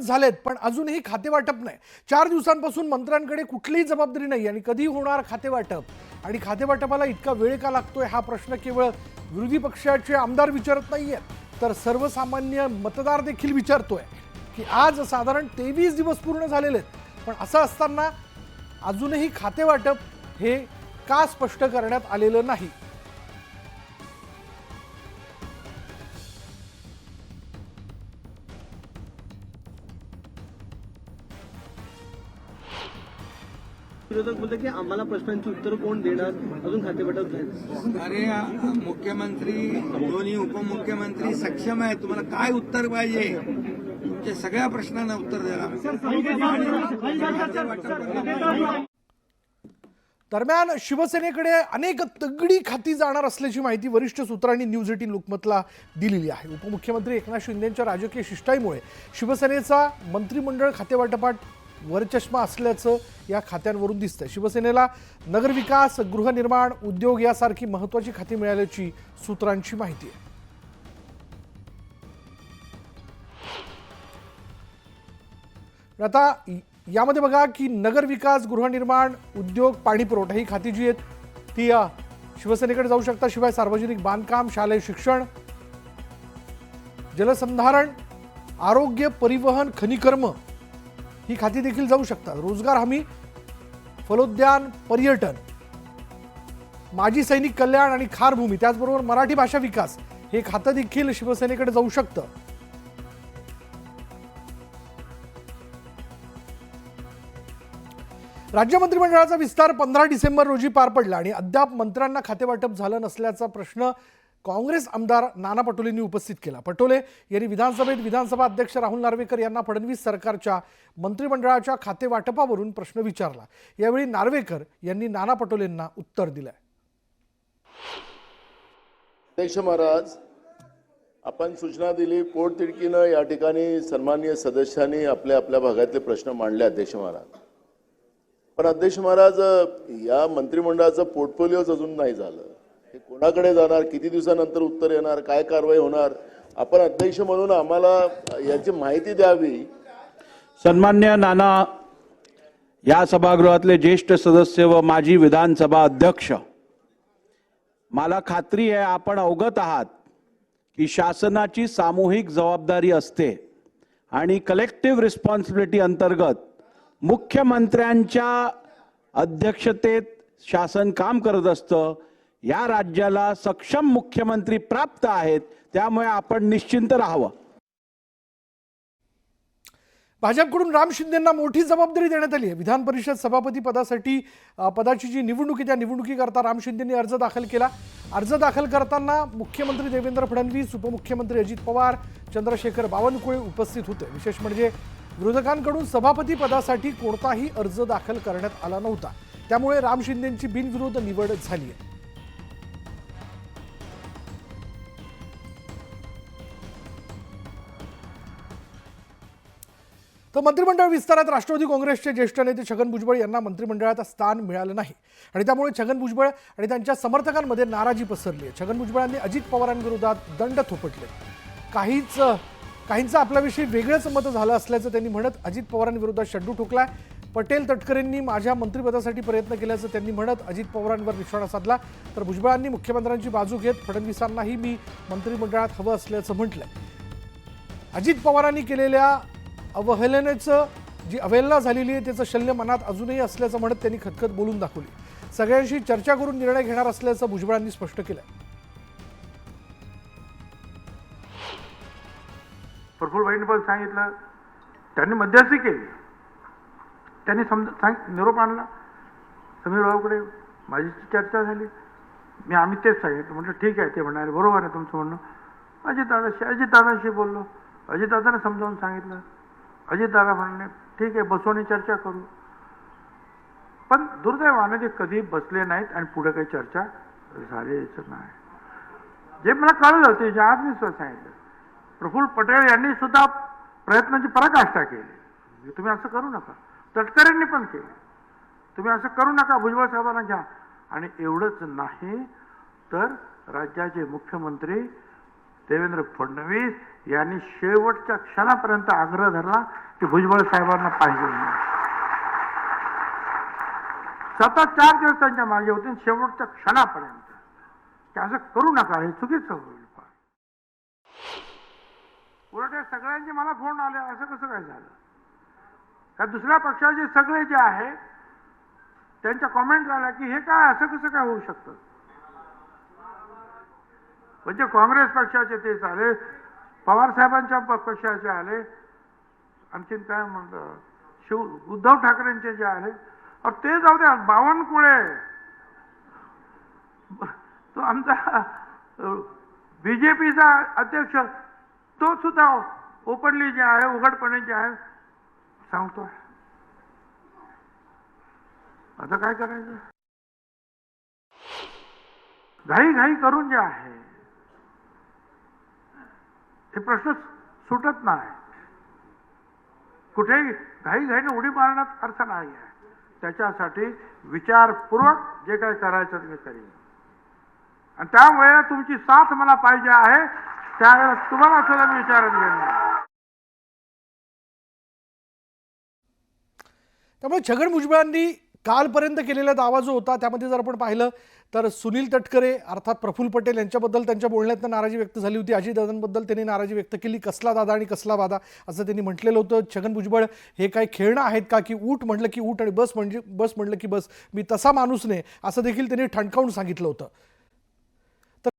झालेत पण अजूनही खातेवाटप नाही। 4 दिवसांपासून मंत्र्यांकडे कुठलीही जबाबदारी नाही आणि कधी होणार खातेवाटप आणि खातेवाटपाला इतका वेळ का लागतोय हा प्रश्न केवळ विरोधी पक्षाचे आमदार विचारत नाहीयेत तर सर्वसामान्य मतदार देखील विचारतोय की आज साधारण 23 दिवस पूर्ण झालेले आहेत, पण असं असताना अजूनही खातेवाटप हे का स्पष्ट करण्यात आलेलं नाही। विरोधक बोलते की आम्हाला प्रश्नांची उत्तर कोण देणार, अजून खातेवाटप झालं। अरे मुख्यमंत्री दोन्ही उपमुख्यमंत्री सक्षम आहे, तुम्हाला काय उत्तर पाहिजे? तुमच्या सगळ्या प्रश्नांना उत्तर द्यायला। दरम्यान शिवसेनेकडे अनेक तगडी खाती जाणार असल्याची माहिती वरिष्ठ सूत्रांनी न्यूज 18 लोकमतला दिलेली आहे। उपमुख्यमंत्री एकनाथ शिंदेंच्या राजकीय शिष्टाईमुळे शिवसेनेचा मंत्रिमंडळ खातेवाटपात वरचष्मा असल्याचं या खात्यांवरून दिसतंय। शिवसेनेला नगरविकास, गृहनिर्माण, उद्योग यासारखी महत्त्वाची खाती मिळाल्याची सूत्रांची माहिती आहे। आता यामध्ये बघा की नगरविकास, गृहनिर्माण, उद्योग, पाणी पुरवठा ही खाती जी आहेत ती शिवसेनेकडे जाऊ शकतात। शिवाय सार्वजनिक बांधकाम, शालेय शिक्षण, जलसंधारण, आरोग्य, परिवहन, खनिकर्म ही खाती देखील जाऊ शकतात। रोजगार हमी, फलोद्यान, पर्यटन, माजी सैनिक कल्याण आणि खारभूमी, त्याचबरोबर मराठी भाषा विकास हे खातं देखील शिवसेनेकडे जाऊ शकतं। राज्य मंत्रिमंडळाचा विस्तार 15 डिसेंबर रोजी पार पडला आणि अद्याप मंत्र्यांना खातेवाटप झालं नसल्याचा प्रश्न काँग्रेस आमदार नाना पटोलेंनी उपस्थित केला। पटोले यांनी विधानसभेत विधानसभा अध्यक्ष राहुल नार्वेकर यांना फडणवीस सरकारच्या मंत्रिमंडळाच्या खातेवाटपावरून प्रश्न विचारला। यावेळी नार्वेकर यांनी नाना पटोलेंना उत्तर दिलं। अध्यक्ष महाराज, आपण सूचना दिली, पोटतिडकीनं या ठिकाणी सन्माननीय सदस्यांनी आपल्या आपल्या भागातले प्रश्न मांडले अध्यक्ष महाराज। पण अध्यक्ष महाराज, या मंत्रिमंडळाचं पोर्टफोलिओच अजून नाही झालं। हे कोणाकडे जाणार, किती दिवसानंतर उत्तर येणार, काय कारवाई होणार, आपण अध्यक्ष म्हणून आम्हाला याची माहिती द्यावी। सन्मान्य नाना, या सभागृहातले ज्येष्ठ सदस्य व माजी विधानसभा अध्यक्ष, मला खात्री आहे आपण अवगत आहात की शासनाची सामूहिक जबाबदारी असते आणि कलेक्टिव्ह रिस्पॉन्सिबिलिटी अंतर्गत मुख्यमंत्र्यांच्या अध्यक्षतेत शासन काम करत असतं। या राज्याला सक्षम मुख्यमंत्री प्राप्त आहेत, त्यामुळे आपण निश्चिंत राहावं। भाजपकडून राम शिंदेंना मोठी जबाबदारी देण्यात आली आहे। विधान परिषद सभापती पदाची जी निवडणूक आहे त्या निवडणुकीकरता राम शिंदेंनी अर्ज दाखल केला। अर्ज दाखल करताना मुख्यमंत्री देवेंद्र फडणवीस, उपमुख्यमंत्री अजित पवार, चंद्रशेखर बावनकुळे उपस्थित होते। विशेष म्हणजे विरोधकांकडून सभापती पदासाठी कोणताही अर्ज दाखल करण्यात आला नव्हता, त्यामुळे राम शिंदेंची बिनविरोध निवड झाली आहे। तर मंत्रिमंडळ विस्तारात राष्ट्रवादी काँग्रेसचे ज्येष्ठ नेते छगन भुजबळ यांना मंत्रिमंडळात स्थान मिळालं नाही आणि त्यामुळे छगन भुजबळ आणि त्यांच्या समर्थकांमध्ये नाराजी पसरली आहे। छगन भुजबळांनी अजित पवारांविरोधात दंड थोपटले। काहींचं आपल्याविषयी वेगळंच मत झालं असल्याचं त्यांनी म्हणत अजित पवारांविरोधात शड्डू ठोकलाय। पटेल तटकरेंनी माझ्या मंत्रिपदासाठी प्रयत्न केल्याचं त्यांनी म्हणत अजित पवारांवर निशाणा साधला। तर भुजबळांनी मुख्यमंत्र्यांची बाजू घेत फडणवीसांनाही मी मंत्रिमंडळात हवं असल्याचं म्हटलंय। अजित पवारांनी केलेल्या अवहेलनेचं जी अवहेलना झालेली आहे त्याचं शल्य मनात अजूनही असल्याचं म्हणत त्यांनी खतखत बोलून दाखवली। सगळ्यांशी चर्चा करून निर्णय घेणार असल्याचं भुजबळांनी स्पष्ट केलं। प्रफुल्लभाईंनी पण सांगितलं, त्यांनी मध्यस्थी केली, त्यांनी निरोप आणला समीर भाऊकडे, माझी चर्चा झाली, आम्ही तेच सांगितलं, म्हटलं ठीक आहे, ते म्हणाले बरोबर आहे तुमचं म्हणणं। अजितदादाशी बोललो, अजितदादाने समजावून सांगितलं, अजितदादा म्हणले ठीक आहे बसू आणि चर्चा करू। पण दुर्दैवाने ते कधी बसले नाहीत आणि पुढे काही चर्चा झालीच नाही। जे मला कळलं होते, जे आज मी सांगितलं, प्रफुल्ल पटेल यांनी सुद्धा प्रयत्नांची पराकाष्ठा केली, तुम्ही असं करू नका। तटकरेंनी पण केलं, तुम्ही असं करू नका, भुजबळ साहेबांना घ्या। आणि एवढंच नाही तर राज्याचे मुख्यमंत्री देवेंद्र फडणवीस यांनी शेवटच्या क्षणापर्यंत आग्रह धरला की भुजबळ साहेबांना पाहिजे म्हणून. सतत 4 दिवस त्यांच्या मागे होते आणि शेवटच्या क्षणापर्यंत की असं करू नका, हे चुकीचं होईल. उलट हे सगळ्यांचे मला फोन आले, असं कसं काय झालं? का दुसऱ्या पक्षाचे सगळे जे आहे त्यांच्या कॉमेंट आल्या की हे काय, असं कसं काय होऊ शकतं? म्हणजे काँग्रेस पक्षाचे तेच आले, पवार साहेबांच्या पक्षाचे आले, आणखीन काय म्हणतात उद्धव ठाकरेंचे जे आले, और ते जाऊ द्या बावनकुळे, तो आमचा बीजेपीचा अध्यक्ष, तो सुद्धा ओपनली जे आहे, उघडपणे जे आहे सांगतोय. आता काय करायचं? घाई करून जे आहे हे प्रश्न सुटत नाही. कुठेही घाईने उडी मारण्यात अर्थ नाही आहे. त्याच्यासाठी विचारपूर्वक जे काही करायचं ते मी करीन. आणि त्यावेळेला तुमची साथ मला पाहिजे आहे, त्यावेळेला तुम्हाला सुद्धा मी विचारत घेणार. त्यामुळे छगन भुजबळांनी कालपर्यंत केलेला दावा जो होता त्यामध्ये जर आपण पाहिलं तर सुनील तटकरे अर्थात प्रफुल्ल पटेल यांच्याबद्दल त्यांच्या बोलण्यातनं नाराजी व्यक्त झाली होती. अजितदादांबद्दल त्यांनी नाराजी व्यक्त केली. कसला दादा आणि कसला वादा असं त्यांनी म्हटलेलं होतं. छगन भुजबळ हे काही खेळणं आहेत का, की ऊट म्हटलं की ऊट आणि बस म्हटलं की बस, मी तसा माणूस नाही असं देखील त्यांनी ठणकावून सांगितलं होतं.